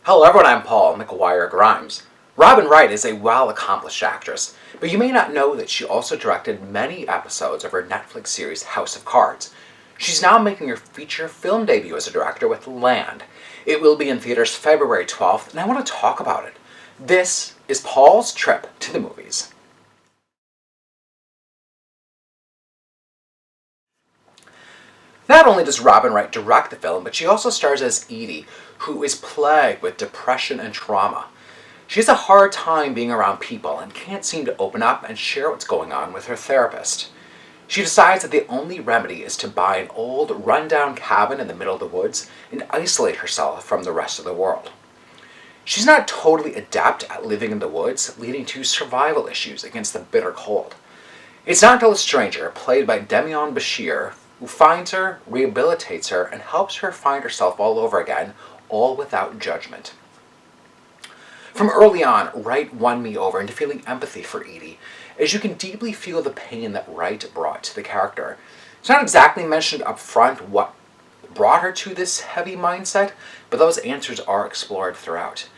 Hello everyone, I'm Paul McGuire Grimes. Robin Wright is a well-accomplished actress, but you may not know that she also directed many episodes of her Netflix series House of Cards. She's now making her feature film debut as a director with Land. It will be in theaters February 12th, and I want to talk about it. This is Paul's trip to the movies. Not only does Robin Wright direct the film, but she also stars as Edie, who is plagued with depression and trauma. She has a hard time being around people and can't seem to open up and share what's going on with her therapist. She decides that the only remedy is to buy an old, run-down cabin in the middle of the woods and isolate herself from the rest of the world. She's not totally adept at living in the woods, leading to survival issues against the bitter cold. It's not until a stranger, played by Demián Bichir, who finds her, rehabilitates her, and helps her find herself all over again, all without judgment. From early on, Wright won me over into feeling empathy for Edie, as you can deeply feel the pain that Wright brought to the character. It's not exactly mentioned up front what brought her to this heavy mindset, but those answers are explored throughout.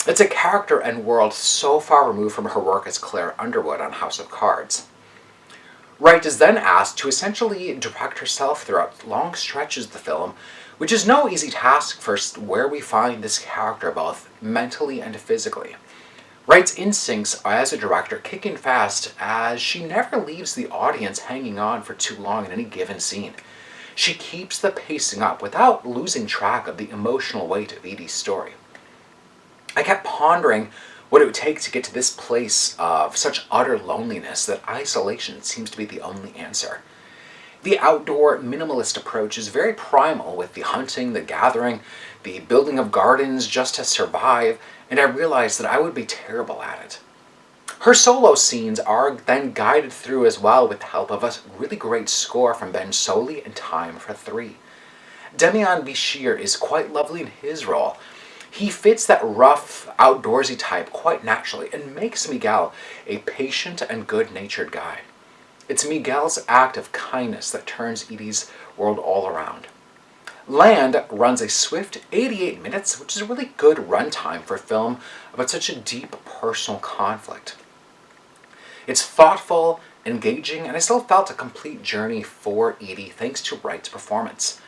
It's a character and world so far removed from her work as Claire Underwood on House of Cards. Wright is then asked to essentially direct herself throughout long stretches of the film, which is no easy task for where we find this character both mentally and physically. Wright's instincts as a director kick in fast as she never leaves the audience hanging on for too long in any given scene. She keeps the pacing up without losing track of the emotional weight of Edie's story. I kept pondering what it would take to get to this place of such utter loneliness that isolation seems to be the only answer. The outdoor minimalist approach is very primal with the hunting, the gathering, the building of gardens just to survive, and I realized that I would be terrible at it. Her solo scenes are then guided through as well with the help of a really great score from Ben Sollee and Time for Three. Demián Bichir is quite lovely in his role. He fits that rough, outdoorsy type quite naturally and makes Miguel a patient and good-natured guy. It's Miguel's act of kindness that turns Edie's world all around. Land runs a swift 88 minutes, which is a really good runtime for a film about such a deep personal conflict. It's thoughtful, engaging, and I still felt a complete journey for Edie thanks to Wright's performance.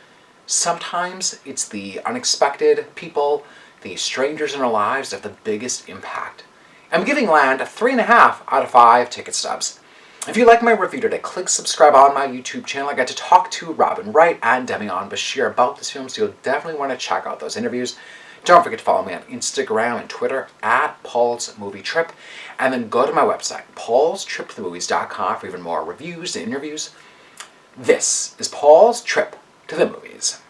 Sometimes it's the unexpected people, the strangers in our lives that have the biggest impact. I'm giving Land a 3.5 out of 5 ticket stubs. If you like my review today, click subscribe on my YouTube channel. I got to talk to Robin Wright and Demián Bichir about this film, so you'll definitely want to check out those interviews. Don't forget to follow me on Instagram and Twitter at Paul's Movie Trip, and then go to my website, paulstriptothemovies.com, for even more reviews and interviews. This is Paul's Trip to the Movies.